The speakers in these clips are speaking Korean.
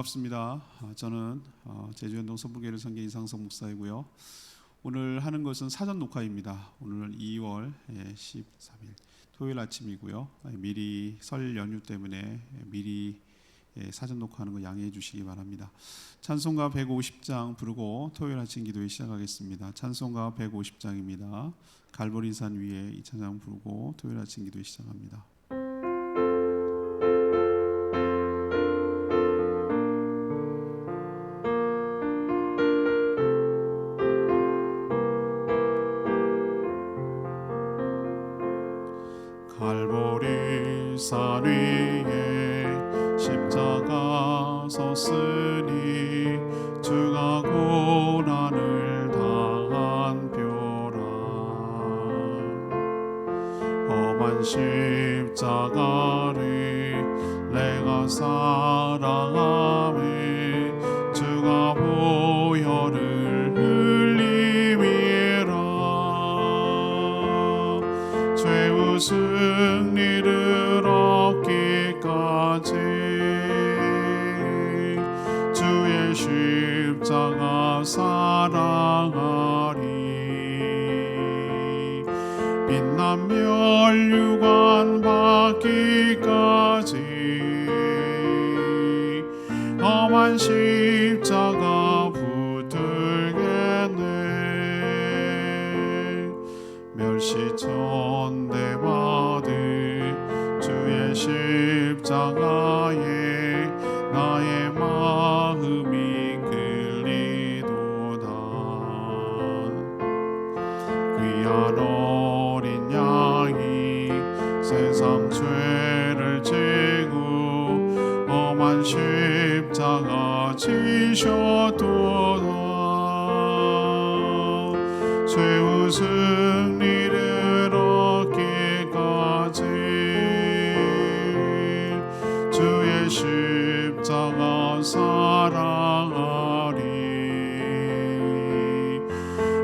반갑습니다. 저는 제주현동 선불교회를 섬기는 이상석 목사이고요. 오늘 하는 것은 사전 녹화입니다. 오늘은 2월 13일 토요일 아침이고요. 미리 설 연휴 때문에 미리 사전 녹화하는 거 양해해 주시기 바랍니다. 찬송가 150장 부르고 토요일 아침 기도회 시작하겠습니다. 찬송가 150장입니다. 갈보리산 위에 이 찬양 부르고 토요일 아침 기도회 시작합니다. 갈보리산 위에 십자가 섰으니 주가 고난을 당한 뼈라. 험한 십자가를 내가 사랑하매 주가 보혈을 흘림이라. 죄의 승리를 얻기까지 주의 십자가 사랑하리. 빛난 멸류관 받기까지 험한 십자가 붙들겠네. 멸시천대 받을 주의 십자가에 나의 마음이 끌리도다. 귀한 어린 양이 세상 죄를 지고 험한 십자가 지셨도다. 죄의 승리를 얻기까지 주의 십자가 사랑하리.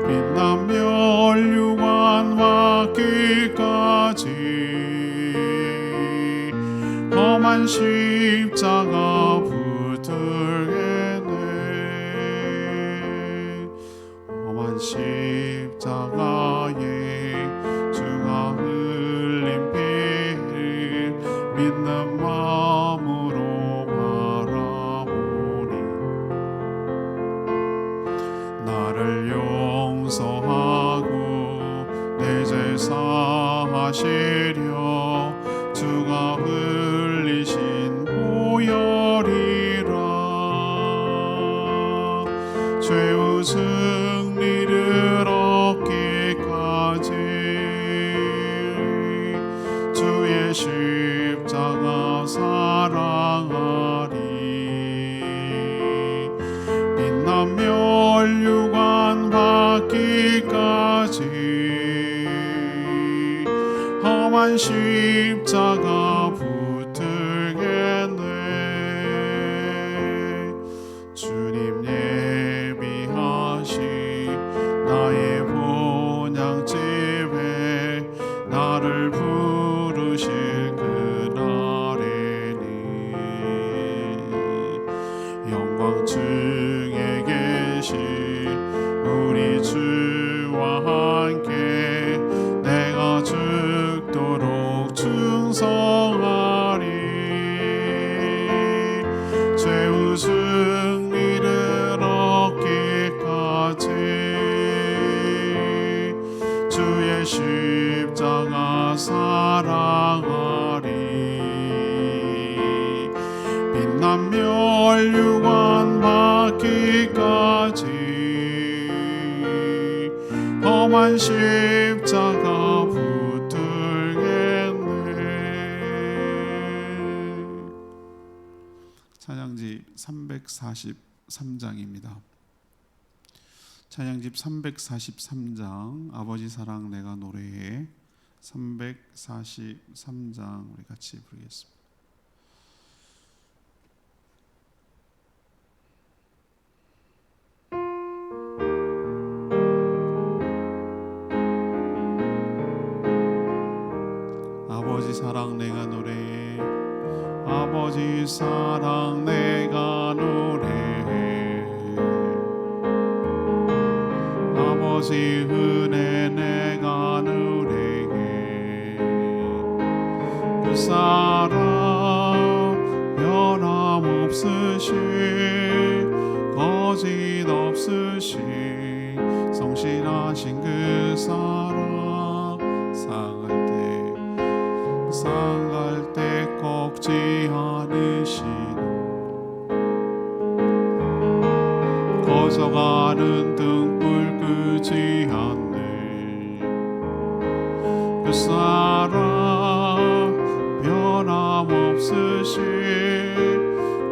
빛난 멸류관 받기까지 험한 십자가 붙들겠네. 험한 십자가에 주가 흘린 피를 믿는 마음으로 바라보니 나를 용서하고 내 죄 사하시려 주가 흘리신 보혈이라. 죄의 승리를 얻기까지 주의 십자가 사랑하리. 빛난 멸류관 받기까지 험한 십자가 붙들겠네. 주님 예비하시 나의 본향집에 나를 부르실 그날에는 영광 중에 계신 우리 주와 함께 내가 죽도록 충성하리. 죄의 승리를 얻기까지 주의 십자가 사랑하리. 빛난 멸류관 받기까지 험한 십자가 붙들겠네. 찬양집 343장입니다. 찬양집 343장 아버지 사랑 내가 노래해 343장 우리 같이 부르겠습니다. 아버지 사랑 내가 노래해 아버지 사랑 내가 노래해 오직 은혜 내가 누리게 그 사랑 변함없으신 거짓 없으신 성실하신 그 사랑 상할 때 꺾지 않으시는 꺼져가는 등불 끄지 않네 그 사랑 변함없으신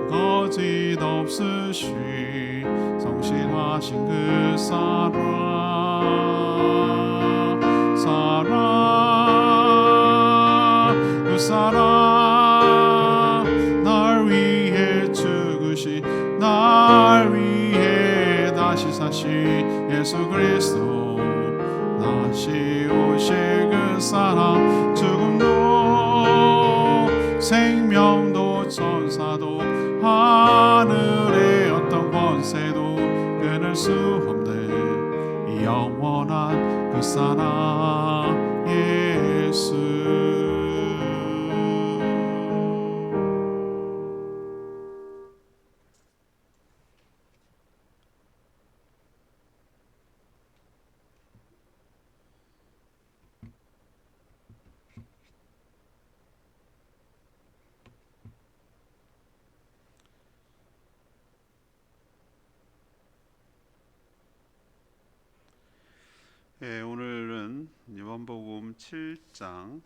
거짓 없으신 성실하신 그 그 사랑 날 위해 죽으신 날 위해 다시 사신 예수 그리스도 다시 오실 그 사랑 죽음도 생명도 천사도 하늘의 어떤 권세도 끊을 수 없는 영원한 그 사랑 예수 오늘은 요한복음 7장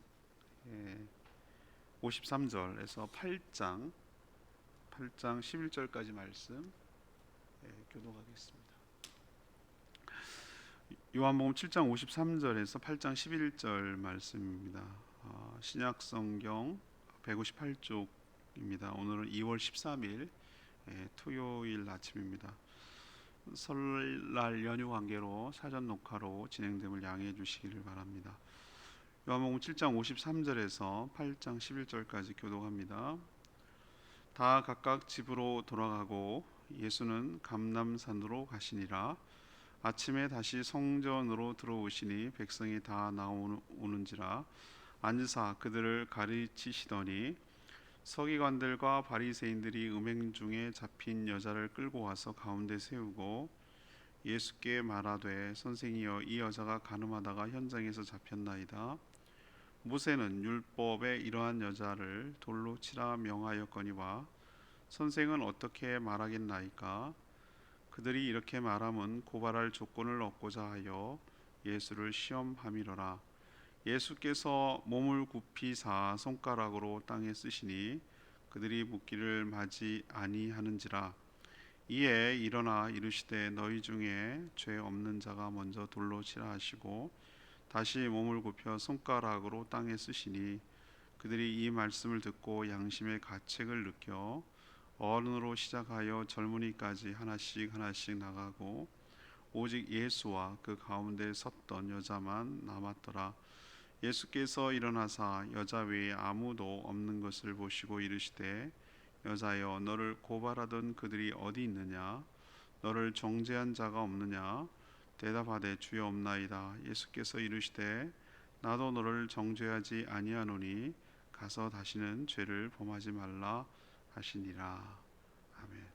53절에서 8장 11절까지 말씀 교독하겠습니다. 요한복음 7장 53절에서 8장 11절 말씀입니다. 신약성경 158쪽입니다. 오늘은 2월 13일 토요일 아침입니다. 설날 연휴 관계로 사전 녹화로 진행됨을 양해해 주시기를 바랍니다. 요한복음 7장 53절에서 8장 11절까지 교독합니다. 다 각각 집으로 돌아가고 예수는 감람산으로 가시니라. 아침에 다시 성전으로 들어오시니 백성이 다 나오는지라 앉으사 그들을 가르치시더니 서기관들과 바리새인들이 음행 중에 잡힌 여자를 끌고 와서 가운데 세우고 예수께 말하되 선생이여 이 여자가 간음하다가 현장에서 잡혔나이다. 모세는 율법에 이러한 여자를 돌로 치라 명하였거니와 선생은 어떻게 말하겠나이까. 그들이 이렇게 말함은 고발할 조건을 얻고자 하여 예수를 시험함이로라. 예수께서 몸을 굽히사 손가락으로 땅에 쓰시니 그들이 묻기를 마지 아니하는지라. 이에 일어나 이르시되 너희 중에 죄 없는 자가 먼저 돌로 치라 하시고 다시 몸을 굽혀 손가락으로 땅에 쓰시니 그들이 이 말씀을 듣고 양심의 가책을 느껴 어른으로 시작하여 젊은이까지 하나씩 나가고 오직 예수와 그 가운데 섰던 여자만 남았더라. 예수께서 일어나사 여자 외에 아무도 없는 것을 보시고 이르시되 여자여 너를 고발하던 그들이 어디 있느냐. 너를 정죄한 자가 없느냐. 대답하되 주여 없나이다. 예수께서 이르시되 나도 너를 정죄하지 아니하노니 가서 다시는 죄를 범하지 말라 하시니라. 아멘.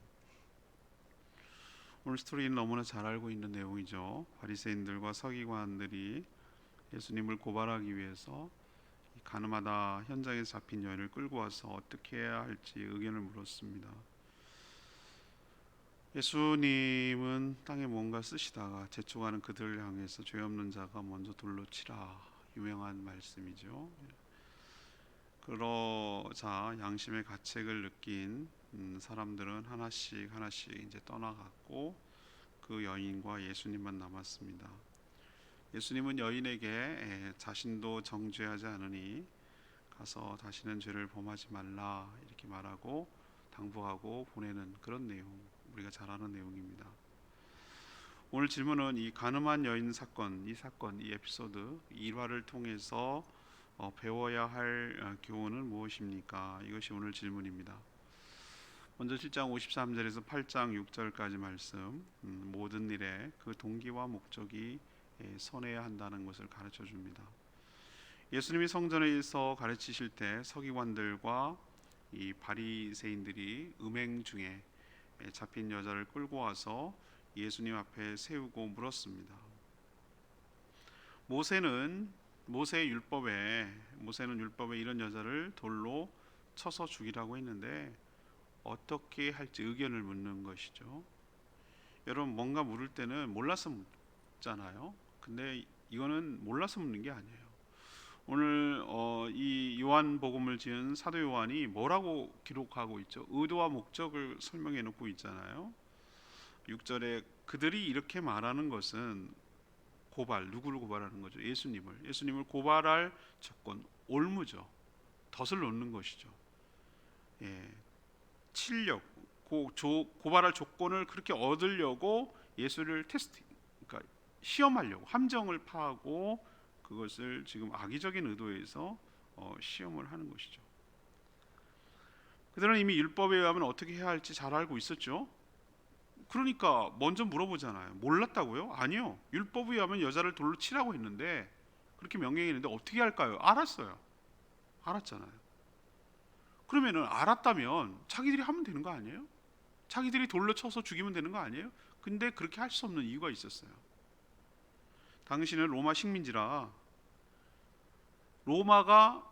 오늘 스토리는 너무나 잘 알고 있는 내용이죠. 바리새인들과 서기관들이 예수님을 고발하기 위해서 간음하다 현장에 잡힌 여인을 끌고 와서 어떻게 해야 할지 의견을 물었습니다. 예수님은 땅에 뭔가 쓰시다가 재촉하는 그들을 향해서 죄 없는 자가 먼저 돌로 치라, 유명한 말씀이죠. 그러자 양심의 가책을 느낀 사람들은 하나씩 이제 떠나갔고 그 여인과 예수님만 남았습니다. 예수님은 여인에게 자신도 정죄하지 않으니 가서 다시는 죄를 범하지 말라 이렇게 말하고 당부하고 보내는 그런 내용, 우리가 잘 아는 내용입니다. 오늘 질문은 이 간음한 여인 사건, 이 에피소드 일화를 통해서 배워야 할 교훈은 무엇입니까? 이것이 오늘 질문입니다. 먼저 7장 53절에서 8장 6절까지 말씀, 모든 일에 그 동기와 목적이 선해야 한다는 것을 가르쳐 줍니다. 예수님이 성전에서 가르치실 때 서기관들과 이 바리새인들이 음행 중에 잡힌 여자를 끌고 와서 예수님 앞에 세우고 물었습니다. 모세는 율법에 이런 여자를 돌로 쳐서 죽이라고 했는데 어떻게 할지 의견을 묻는 것이죠. 여러분, 뭔가 물을 때는 몰라서 묻잖아요. 근데 이거는 몰라서 묻는 게 아니에요. 오늘 이 요한복음을 지은 사도 요한이 뭐라고 기록하고 있죠? 의도와 목적을 설명해 놓고 있잖아요. 6절에 그들이 이렇게 말하는 것은 누구를 고발하는 거죠? 예수님을 고발할 조건, 올무죠. 덫을 놓는 것이죠. 치려고, 고발할 조건을 그렇게 얻으려고 예수를 그러니까 시험하려고, 함정을 파고 그것을 지금 악의적인 의도에서 시험을 하는 것이죠. 그들은 이미 율법에 의하면 어떻게 해야 할지 잘 알고 있었죠. 그러니까 먼저 물어보잖아요. 몰랐다고요? 아니요. 율법에 의하면 여자를 돌로 치라고 했는데, 그렇게 명령했는데 어떻게 할까요? 알았잖아요. 그러면은 알았다면 자기들이 하면 되는 거 아니에요? 자기들이 돌로 쳐서 죽이면 되는 거 아니에요? 근데 그렇게 할 수 없는 이유가 있었어요. 당신은 로마 식민지라, 로마가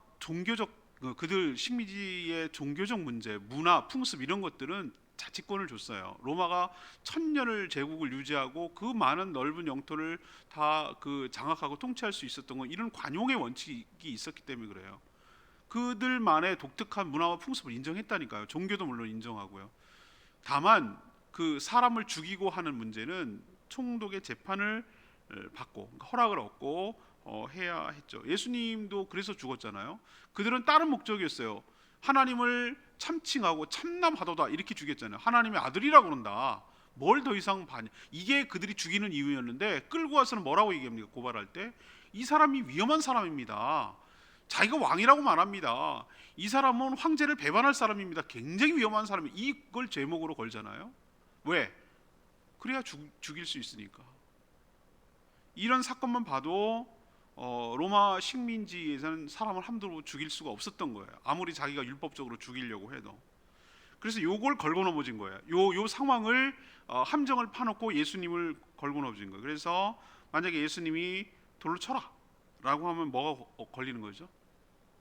그들 식민지의 종교적 문제, 문화, 풍습 이런 것들은 자치권을 줬어요. 로마가 1000년을 제국을 유지하고 그 많은 넓은 영토를 다 장악하고 통치할 수 있었던 건 이런 관용의 원칙이 있었기 때문에 그래요. 그들만의 독특한 문화와 풍습을 인정했다니까요. 종교도 물론 인정하고요. 다만 그 사람을 죽이고 하는 문제는 총독의 재판을 받고, 그러니까 허락을 얻고 해야 했죠. 예수님도 그래서 죽었잖아요. 그들은 다른 목적이었어요. 하나님을 참칭하고 참남하도다 이렇게 죽였잖아요. 하나님의 아들이라고 그런다. 뭘 더 이상 봐냐. 이게 그들이 죽이는 이유였는데, 끌고 와서는 뭐라고 얘기합니까? 고발할 때 이 사람이 위험한 사람입니다. 자기가 왕이라고 말합니다. 이 사람은 황제를 배반할 사람입니다. 굉장히 위험한 사람이, 이걸 제목으로 걸잖아요. 왜? 그래야 죽일 수 있으니까. 이런 사건만 봐도 로마 식민지에서는 사람을 함부로 죽일 수가 없었던 거예요. 아무리 자기가 율법적으로 죽이려고 해도. 그래서 요걸 걸고 넘어진 거예요. 요 상황을 함정을 파놓고 예수님을 걸고 넘어진 거예요. 그래서 만약에 예수님이 돌로 쳐라 라고 하면 뭐가 걸리는 거죠?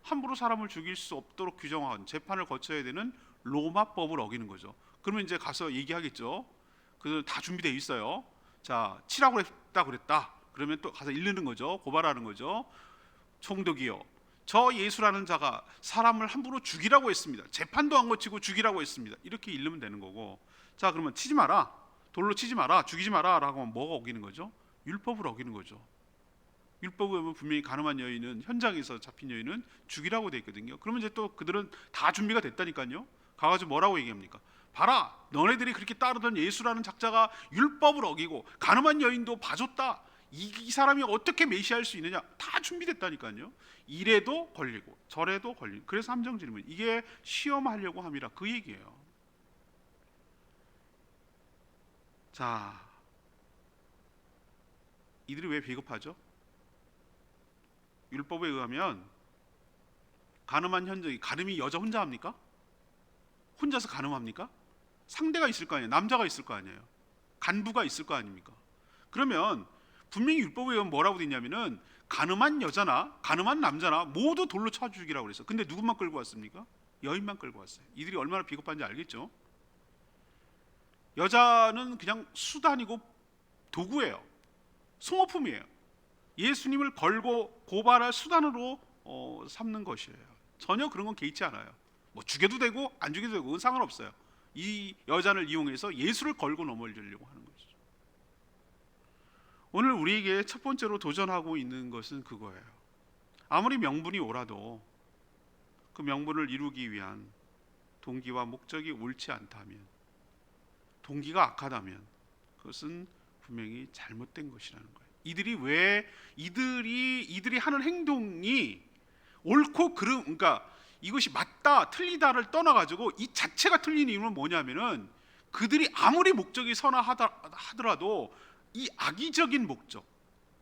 함부로 사람을 죽일 수 없도록 규정한 재판을 거쳐야 되는 로마법을 어기는 거죠. 그러면 이제 가서 얘기하겠죠. 그들 다 준비되어 있어요. 자, 치라고 그랬다. 그러면 또 가서 일르는 거죠. 고발하는 거죠. 총독이요, 저 예수라는 자가 사람을 함부로 죽이라고 했습니다. 재판도 안 거치고 죽이라고 했습니다. 이렇게 일르면 되는 거고. 자, 그러면 치지 마라, 돌로 치지 마라, 죽이지 마라 라고 하면 뭐가 어기는 거죠? 율법을 어기는 거죠. 율법에 보면 분명히 가늠한 여인은, 현장에서 잡힌 여인은 죽이라고 돼 있거든요. 그러면 이제 또 그들은 다 준비가 됐다니까요. 가가지고 뭐라고 얘기합니까? 봐라, 너네들이 그렇게 따르던 예수라는 작자가 율법을 어기고 가늠한 여인도 봐줬다. 이 사람이 어떻게 메시아일 수 있느냐. 다 준비됐다니까요. 이래도 걸리고 저래도 걸리고. 그래서 함정 질문, 이게 시험하려고 함이라 그 얘기예요. 자, 이들이 왜 비겁하죠? 율법에 의하면 가늠한 현장이, 가늠이 여자 혼자 합니까? 혼자서 가늠합니까? 상대가 있을 거 아니에요. 남자가 있을 거 아니에요. 간부가 있을 거 아닙니까? 그러면 분명히 율법에 의하면 뭐라고 돼 있냐면은 가늠한 여자나 가늠한 남자나 모두 돌로 쳐 죽이라고 그랬어. 근데 누구만 끌고 왔습니까? 여인만 끌고 왔어요. 이들이 얼마나 비겁한지 알겠죠? 여자는 그냥 수단이고 도구예요. 소모품이에요. 예수님을 걸고 고발할 수단으로 삼는 것이에요. 전혀 그런 건 개의치 않아요. 뭐 죽여도 되고 안 죽여도 되고 그건 상관없어요. 이 여자를 이용해서 예수를 걸고 넘어지려고 하는 것이죠. 오늘 우리에게 첫 번째로 도전하고 있는 것은 그거예요. 아무리 명분이 옳아도 그 명분을 이루기 위한 동기와 목적이 옳지 않다면, 동기가 악하다면 그것은 분명히 잘못된 것이라는 거예요. 이들이 하는 행동이 옳고 그러니까 이것이 맞다 틀리다를 떠나가지고 이 자체가 틀린 이유는 뭐냐면은, 그들이 아무리 목적이 선하더라도 이 악의적인 목적,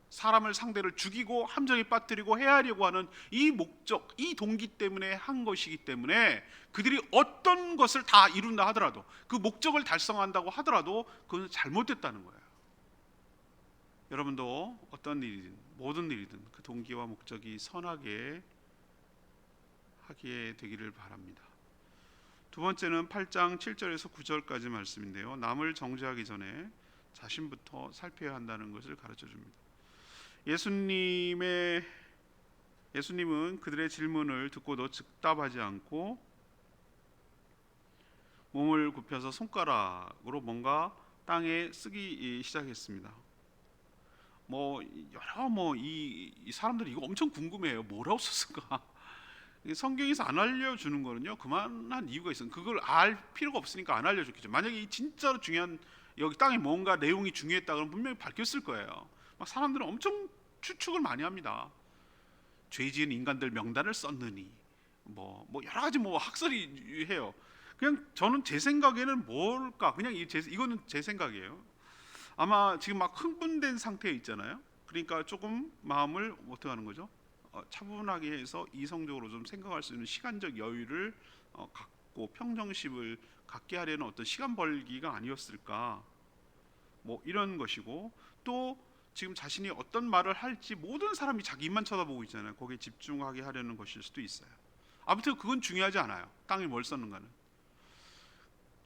사람을 상대를 죽이고 함정에 빠뜨리고 해하려고 하는 이 목적, 이 동기 때문에 한 것이기 때문에 그들이 어떤 것을 다 이룬다 하더라도, 그 목적을 달성한다고 하더라도 그건 잘못됐다는 거예요. 여러분도 어떤 일이든 모든 일이든 그 동기와 목적이 선하게 하게 되기를 바랍니다. 두 번째는 8장 7절에서 9절까지 말씀인데요, 남을 정죄하기 전에 자신부터 살펴야 한다는 것을 가르쳐 줍니다. 예수님은 그들의 질문을 듣고도 즉답하지 않고 몸을 굽혀서 손가락으로 뭔가 땅에 쓰기 시작했습니다. 이 사람들이 이거 엄청 궁금해해요. 뭐라고 썼을까? 성경에서 안 알려주는 거는요, 그만한 이유가 있어요. 그걸 알 필요가 없으니까 안 알려줬겠죠. 만약에 진짜로 중요한, 여기 땅에 뭔가 내용이 중요했다 그러면 분명히 밝혔을 거예요. 막 사람들은 엄청 추측을 많이 합니다. 죄 지은 인간들 명단을 썼느니 뭐 여러 가지 학설이 해요. 그냥 저는 제 생각에는 뭘까? 그냥 이거는 제 생각이에요. 아마 지금 막 흥분된 상태에 있잖아요. 그러니까 조금 마음을 어떻게 하는 거죠? 차분하게 해서 이성적으로 좀 생각할 수 있는 시간적 여유를 갖고 평정심을 갖게 하려는 어떤 시간 벌기가 아니었을까, 이런 것이고, 또 지금 자신이 어떤 말을 할지 모든 사람이 자기 입만 쳐다보고 있잖아요. 거기에 집중하게 하려는 것일 수도 있어요. 아무튼 그건 중요하지 않아요. 땅에 뭘 썼는가는.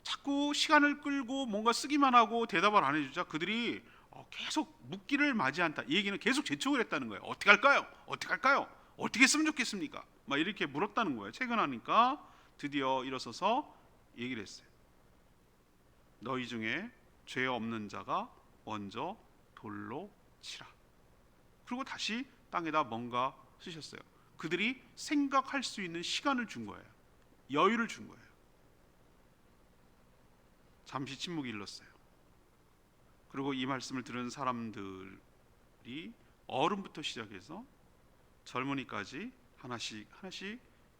자꾸 시간을 끌고 뭔가 쓰기만 하고 대답을 안 해주자 그들이 계속 묻기를 마지 않다. 이 얘기는 계속 재촉을 했다는 거예요. 어떻게 할까요? 어떻게 할까요? 어떻게 했으면 좋겠습니까? 막 이렇게 물었다는 거예요. 퇴근하니까 드디어 일어서서 얘기를 했어요. 너희 중에 죄 없는 자가 먼저 돌로 치라. 그리고 다시 땅에다 뭔가 쓰셨어요. 그들이 생각할 수 있는 시간을 준 거예요. 여유를 준 거예요. 잠시 침묵이 일렀어요. 그리고 이 말씀을 들은 사람들이 어른부터 시작해서 젊은이까지 하나씩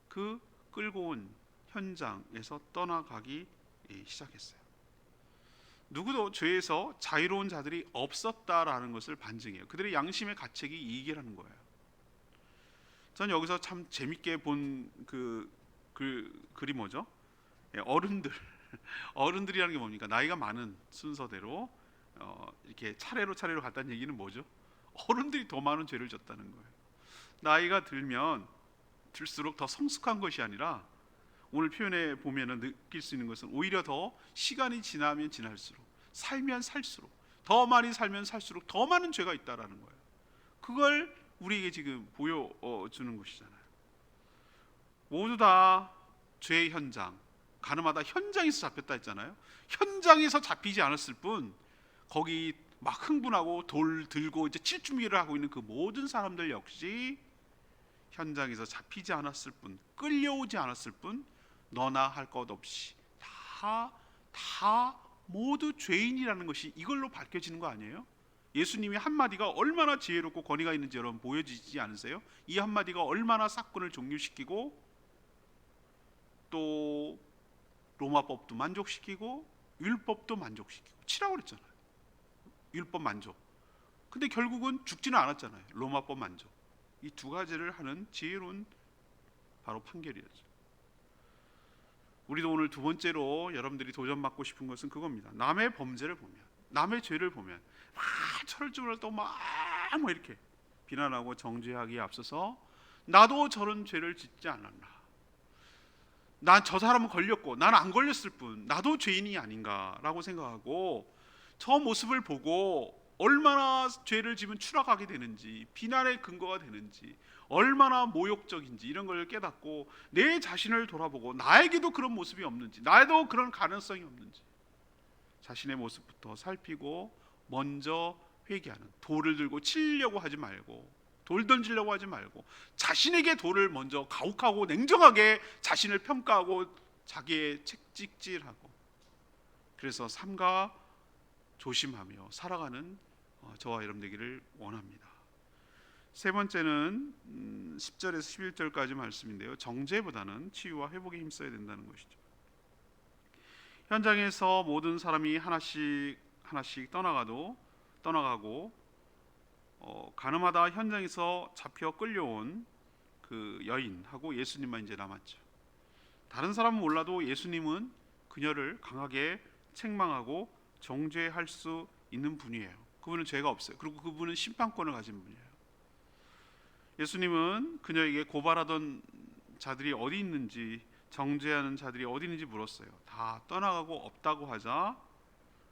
그 끌고 온 현장에서 떠나가기 시작했어요. 누구도 죄에서 자유로운 자들이 없었다라는 것을 반증해요. 그들의 양심의 가책이 이 얘기라는 거예요. 전 여기서 참 재밌게 본 그 글이 뭐죠? 어른들이라는 게 뭡니까? 나이가 많은 순서대로 이렇게 차례로 갔다는 얘기는 뭐죠? 어른들이 더 많은 죄를 졌다는 거예요. 나이가 들면 들수록 더 성숙한 것이 아니라, 오늘 표현에 보면은 느낄 수 있는 것은 오히려 더 시간이 지나면 지날수록, 살면 살수록, 더 많이 살면 살수록 더 많은 죄가 있다라는 거예요. 그걸 우리에게 지금 보여주는 것이잖아요. 모두 다 죄의 현장, 가늠하다 현장에서 잡혔다 했잖아요. 현장에서 잡히지 않았을 뿐, 거기 막 흥분하고 돌 들고 이제 칠 준비를 하고 있는 그 모든 사람들 역시 현장에서 잡히지 않았을 뿐, 끌려오지 않았을 뿐, 너나 할 것 없이 다 모두 죄인이라는 것이 이걸로 밝혀지는 거 아니에요? 예수님의 한마디가 얼마나 지혜롭고 권위가 있는지 여러분 보여지지 않으세요? 이 한마디가 얼마나 사건을 종료시키고 또 로마법도 만족시키고 율법도 만족시키고 치라고 그랬잖아요. 율법 만족. 근데 결국은 죽지는 않았잖아요. 로마법 만족. 이 두 가지를 하는 지혜로운 바로 판결이었죠. 우리도 오늘 두 번째로 여러분들이 도전받고 싶은 것은 그겁니다. 남의 범죄를 보면, 남의 죄를 보면 철저를 또 막 이렇게 비난하고 정죄하기에 앞서서 나도 저런 죄를 짓지 않았나, 난 저 사람은 걸렸고 난 안 걸렸을 뿐 나도 죄인이 아닌가라고 생각하고, 저 모습을 보고 얼마나 죄를 지면 추락하게 되는지, 비난의 근거가 되는지, 얼마나 모욕적인지 이런 걸 깨닫고 내 자신을 돌아보고 나에게도 그런 모습이 없는지, 나에도 그런 가능성이 없는지 자신의 모습부터 살피고 먼저 회개하는, 돌을 들고 치려고 하지 말고, 돌 던지려고 하지 말고 자신에게 돌을 먼저 가혹하고 냉정하게 자신을 평가하고 자기의 책찍질하고, 그래서 삼가 조심하며 살아가는 저와 여러분 되기를 원합니다. 세 번째는 10절에서 11절까지 말씀인데요, 정죄보다는 치유와 회복에 힘써야 된다는 것이죠. 현장에서 모든 사람이 하나씩 떠나가고 가늠하다 현장에서 잡혀 끌려온 그 여인하고 예수님만 이제 남았죠. 다른 사람은 몰라도 예수님은 그녀를 강하게 책망하고 정죄할 수 있는 분이에요. 그분은 죄가 없어요. 그리고 그분은 심판권을 가진 분이에요. 예수님은 그녀에게 고발하던 자들이 어디 있는지, 정죄하는 자들이 어디 있는지 물었어요. 다 떠나가고 없다고 하자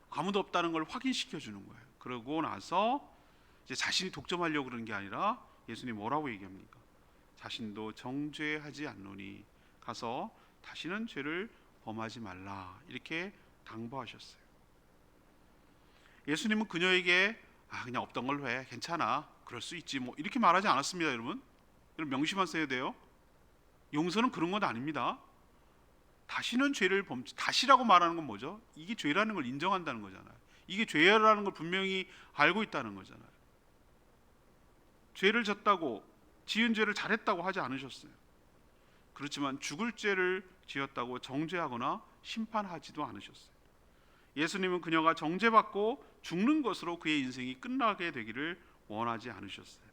아무도 없다는 걸 확인시켜 주는 거예요. 그러고 나서 이제 자신이 독점하려고 그러는 게 아니라 예수님 뭐라고 얘기합니까? 자신도 정죄하지 않노니 가서 다시는 죄를 범하지 말라, 이렇게 당부하셨어요. 예수님은 그녀에게 그냥 없던 걸로 해, 괜찮아, 그럴 수 있지, 뭐 이렇게 말하지 않았습니다. 여러분 명심하셔야 돼요. 용서는 그런 건 아닙니다. 다시는 죄를 범치, 다시라고 말하는 건 뭐죠? 이게 죄라는 걸 인정한다는 거잖아요. 이게 죄라는 걸 분명히 알고 있다는 거잖아요. 죄를 졌다고, 지은 죄를 잘했다고 하지 않으셨어요. 그렇지만 죽을 죄를 지었다고 정죄하거나 심판하지도 않으셨어요. 예수님은 그녀가 정죄받고 죽는 것으로 그의 인생이 끝나게 되기를 원하지 않으셨어요.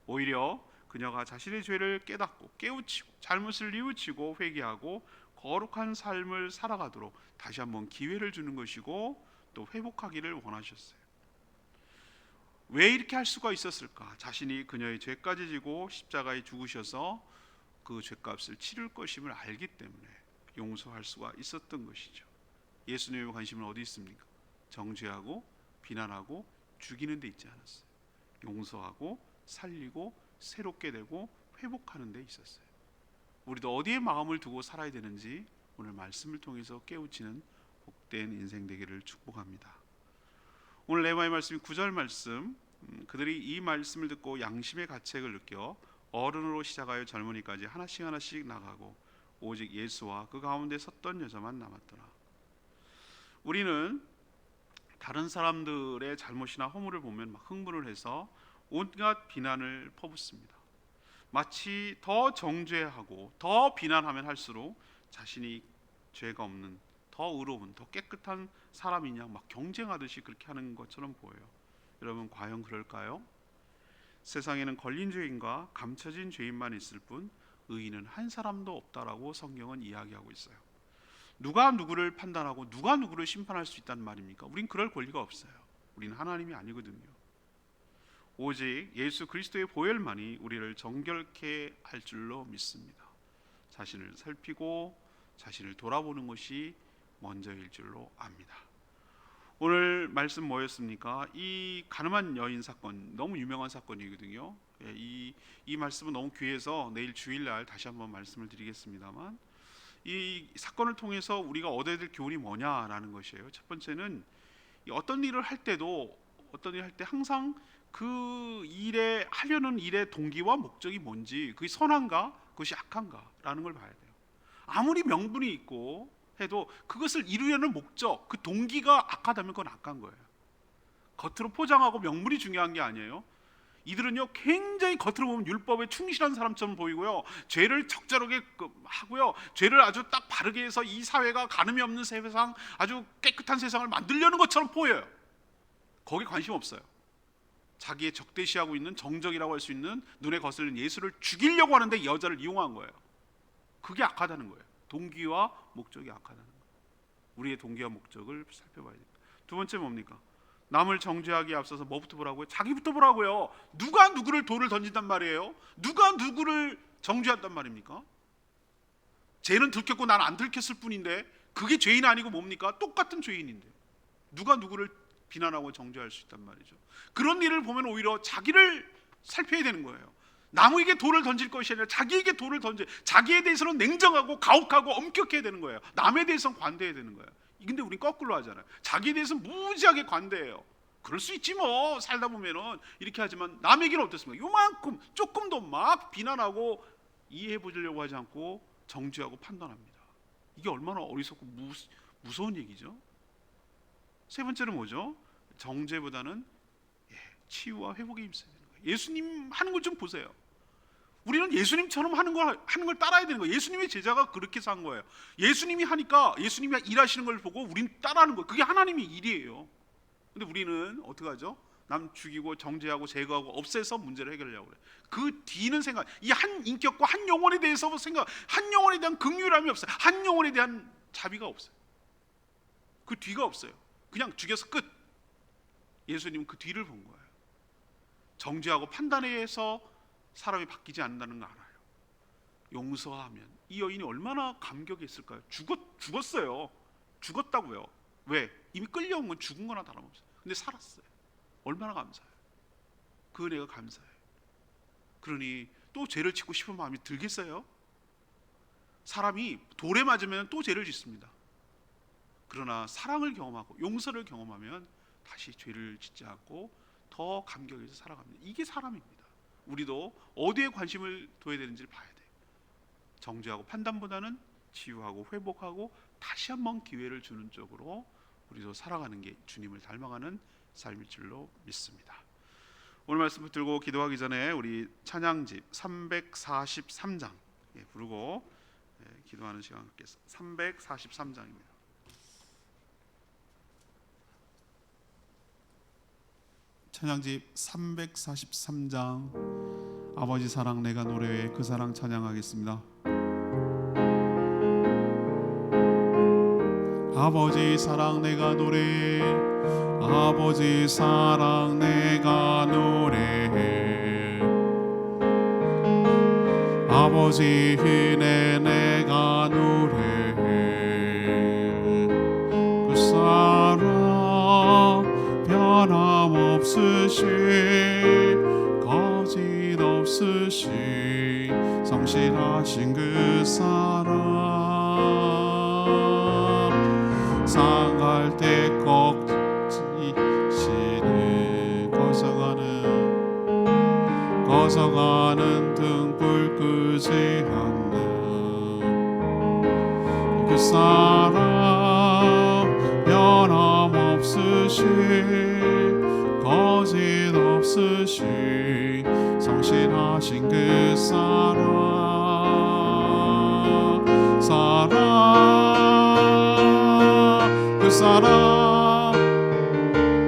오히려 그녀가 자신의 죄를 깨닫고 깨우치고 잘못을 뉘우치고 회개하고 거룩한 삶을 살아가도록 다시 한번 기회를 주는 것이고 또 회복하기를 원하셨어요. 왜 이렇게 할 수가 있었을까? 자신이 그녀의 죄까지 지고 십자가에 죽으셔서 그 죄값을 치를 것임을 알기 때문에 용서할 수가 있었던 것이죠. 예수님의 관심은 어디 있습니까? 정죄하고 비난하고 죽이는 데 있지 않았어요. 용서하고 살리고 새롭게 되고 회복하는 데 있었어요. 우리도 어디에 마음을 두고 살아야 되는지 오늘 말씀을 통해서 깨우치는 복된 인생 되기를 축복합니다. 오늘 레마의 말씀이 9절 말씀, 그들이 이 말씀을 듣고 양심의 가책을 느껴 어른으로 시작하여 젊은이까지 하나씩 하나씩 나가고 오직 예수와 그 가운데 섰던 여자만 남았더라. 우리는 다른 사람들의 잘못이나 허물을 보면 막 흥분을 해서 온갖 비난을 퍼붓습니다. 마치 더 정죄하고 더 비난하면 할수록 자신이 죄가 없는, 더 의로운, 더 깨끗한 사람이냐 막 경쟁하듯이 그렇게 하는 것처럼 보여요. 여러분 과연 그럴까요? 세상에는 걸린 죄인과 감춰진 죄인만 있을 뿐 의인은 한 사람도 없다라고 성경은 이야기하고 있어요. 누가 누구를 판단하고 누가 누구를 심판할 수 있다는 말입니까? 우린 그럴 권리가 없어요. 우린 하나님이 아니거든요. 오직 예수 그리스도의 보혈만이 우리를 정결케 할 줄로 믿습니다. 자신을 살피고 자신을 돌아보는 것이 먼저일 줄로 압니다. 오늘 말씀 뭐였습니까? 이 가늠한 여인 사건, 너무 유명한 사건이거든요. 이 말씀은 너무 귀해서 내일 주일날 다시 한번 말씀을 드리겠습니다만, 이 사건을 통해서 우리가 얻어야 될 교훈이 뭐냐라는 것이에요. 첫 번째는 어떤 일을 할 때도, 어떤 일을 할 때 항상 그 일에 하려는 일의 동기와 목적이 뭔지, 그게 선한가 그것이 악한가라는 걸 봐야 돼요. 아무리 명분이 있고 해도 그것을 이루려는 목적, 그 동기가 악하다면 그건 악한 거예요. 겉으로 포장하고 명분이 중요한 게 아니에요. 이들은요 굉장히 겉으로 보면 율법에 충실한 사람처럼 보이고요, 죄를 적절하게 하고요, 죄를 아주 딱 바르게 해서 이 사회가 가늠이 없는 세상, 아주 깨끗한 세상을 만들려는 것처럼 보여요. 거기 관심 없어요. 자기의 적대시하고 있는 정적이라고 할 수 있는 눈에 거슬리는 예수를 죽이려고 하는데 여자를 이용한 거예요. 그게 악하다는 거예요. 동기와 목적이 악하다는 거예요. 우리의 동기와 목적을 살펴봐야 됩니다. 두 번째 뭡니까? 남을 정죄하기에 앞서서 뭐부터 보라고요? 자기부터 보라고요. 누가 누구를 돌을 던진단 말이에요? 누가 누구를 정죄한단 말입니까? 죄는 들켰고 난 안 들켰을 뿐인데 그게 죄인 아니고 뭡니까? 똑같은 죄인인데 누가 누구를 비난하고 정죄할 수 있단 말이죠. 그런 일을 보면 오히려 자기를 살펴야 되는 거예요. 남에게 돌을 던질 것이 아니라 자기에게 돌을 던져, 자기에 대해서는 냉정하고 가혹하고 엄격해야 되는 거예요. 남에 대해서는 관대해야 되는 거예요. 근데 우린 거꾸로 하잖아요. 자기에 대해서 무지하게 관대해요. 그럴 수 있지 뭐, 살다 보면은 이렇게 하지만 남에게는 어떻습니까? 요만큼 조금도 막 비난하고 이해해 보려고 하지 않고 정죄하고 판단합니다. 이게 얼마나 어리석고 무서운 얘기죠. 세 번째는 뭐죠? 정죄보다는 치유와 회복에 힘써야 되는 거예요. 예수님 하는 걸 좀 보세요. 우리는 예수님처럼 하는 걸 따라야 되는 거예요. 예수님의 제자가 그렇게 산 거예요. 예수님이 하니까 예수님이 일하시는 걸 보고 우린 따라하는 거예요. 그게 하나님의 일이에요. 근데 우리는 어떻게 하죠? 남 죽이고 정죄하고 제거하고 없애서 문제를 해결하려고 그래. 그 뒤는 생각, 이 한 인격과 한 영혼에 대해서 생각, 한 영혼에 대한 긍휼함이 없어요. 한 영혼에 대한 자비가 없어요. 그 뒤가 없어요. 그냥 죽여서 끝. 예수님은 그 뒤를 본 거예요. 정죄하고 판단에 의해서 사람이 바뀌지 않는다는 거 알아요. 용서하면 이 여인이 얼마나 감격했을까요? 죽었어요. 죽었다고요. 왜? 이미 끌려온 건 죽은 거나 다름없어요. 근데 살았어요. 얼마나 감사해요. 그 은혜가 감사해요. 그러니 또 죄를 짓고 싶은 마음이 들겠어요? 사람이 돌에 맞으면 또 죄를 짓습니다. 그러나 사랑을 경험하고 용서를 경험하면 다시 죄를 짓지 않고 더 감격해서 살아갑니다. 이게 사람입니다. 우리도 어디에 관심을 둬야 되는지를 봐야 돼요. 정죄하고 판단보다는 치유하고 회복하고 다시 한번 기회를 주는 쪽으로 우리도 살아가는 게 주님을 닮아가는 삶일 줄로 믿습니다. 오늘 말씀 들고 기도하기 전에 우리 찬양집 343장 부르고 기도하는 시간 갖겠습니다. 343장입니다. 찬양집 343장 아버지 사랑 내가 노래해 그 사랑 찬양하겠습니다. 아버지 사랑 내가 노래해 아버지 사랑 내가 노래해 아버지 은혜 내가 노래해 그 사랑 변함없으시 거짓없으시 성실하신 그 사랑 상할 때 꺾이시는 거서가는 등불 끄지 않는 그 사랑 변함없으시 거짓없으시 성실하신 그 그 사랑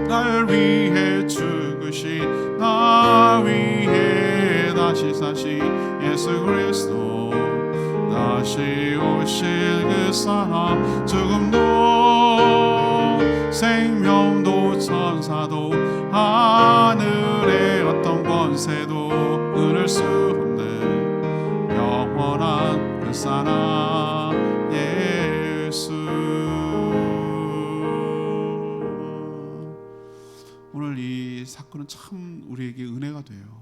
날 위해 죽으신 나 위해 다시 사신 예수 그리스도 다시 오실 그 사랑 죽음도 생명도 천사도 하늘의 어떤 권세도 끊을 수 없는 영원한 그 사랑 예수. 오늘 이 사건은 참 우리에게 은혜가 돼요.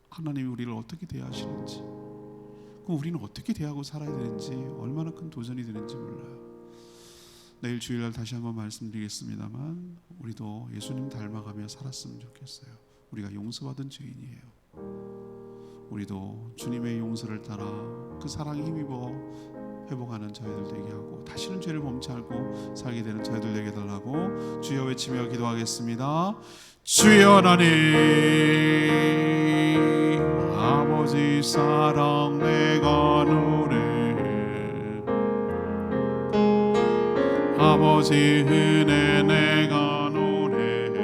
하나님이 우리를 어떻게 대하시는지, 그럼 우리는 어떻게 대하고 살아야 되는지 얼마나 큰 도전이 되는지 몰라요. 내일 주일날 다시 한번 말씀드리겠습니다만 우리도 예수님 닮아가며 살았으면 좋겠어요. 우리가 용서받은 죄인이에요. 우리도 주님의 용서를 따라 그 사랑에 힘입어 회복하는 저희들 되게 하고 다시는 죄를 범치 않고 살게 되는 저희들 되게 달라고 주여 외치며 기도하겠습니다. 주여 하나님 아버지 사랑 내가 노래해 아버지 은혜 내가 노래해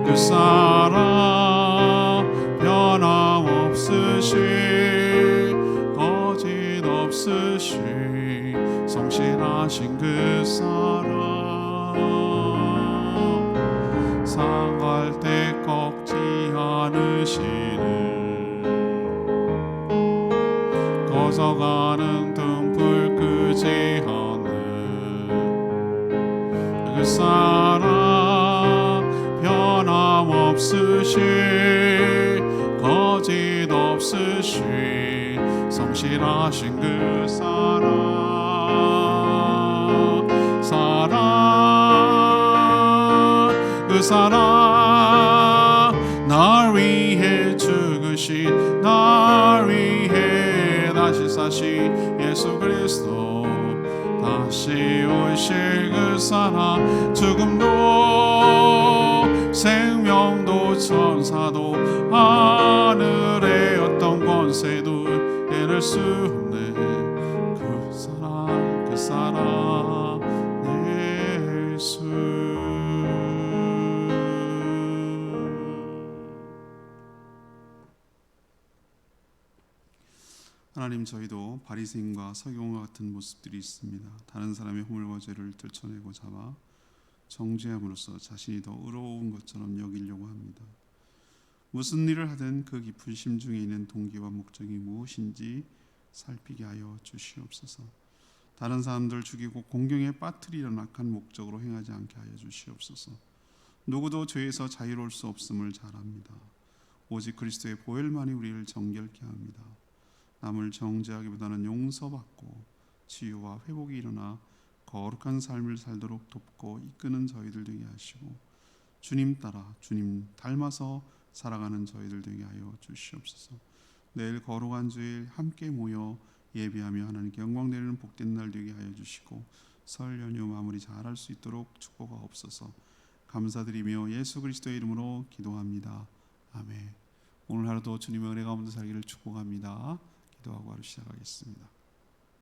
그 사랑 변함없으시 거짓없으시 성실하신 그 사랑 상할 때 꺾지 않으시는 거서가는 등불 끄지 않는 그 사랑 변함없으시 거짓없으시 성실하신 그 사랑 그 사랑 날 위해 죽으신 날 위해 다시 사신 예수 그리스도 다시 오실 그 사랑 죽음도 생명도 천사도 하늘의 어떤 권세도 해낼 수 없는 그 사랑, 그 사랑, 예수. 하나님, 저희도 바리새인과 서기관과 같은 모습들이 있습니다. 다른 사람의 허물과 죄를 들춰내고 잡아 정죄함으로써 자신이 더 의로운 것처럼 여기려고 합니다. 무슨 일을 하든 그 깊은 심중에 있는 동기와 목적이 무엇인지 살피게 하여 주시옵소서. 다른 사람들 죽이고 공경에 빠뜨리려는 악한 목적으로 행하지 않게 하여 주시옵소서. 누구도 죄에서 자유로울 수 없음을 잘 압니다. 오직 그리스도의 보혈만이 우리를 정결케 합니다. 남을 정죄하기보다는 용서받고 치유와 회복이 일어나 거룩한 삶을 살도록 돕고 이끄는 저희들 되게 하시고, 주님 따라 주님 닮아서 살아가는 저희들 되게 하여 주시옵소서. 내일 거룩한 주일 함께 모여 예배하며 하나님께 영광 드리는 복된 날 되게 하여 주시고, 설 연휴 마무리 잘할 수 있도록 축복하옵소서. 감사드리며 예수 그리스도의 이름으로 기도합니다. 아멘. 오늘 하루도 주님의 은혜 가운데 살기를 축복합니다. 기도하고 하루 시작하겠습니다.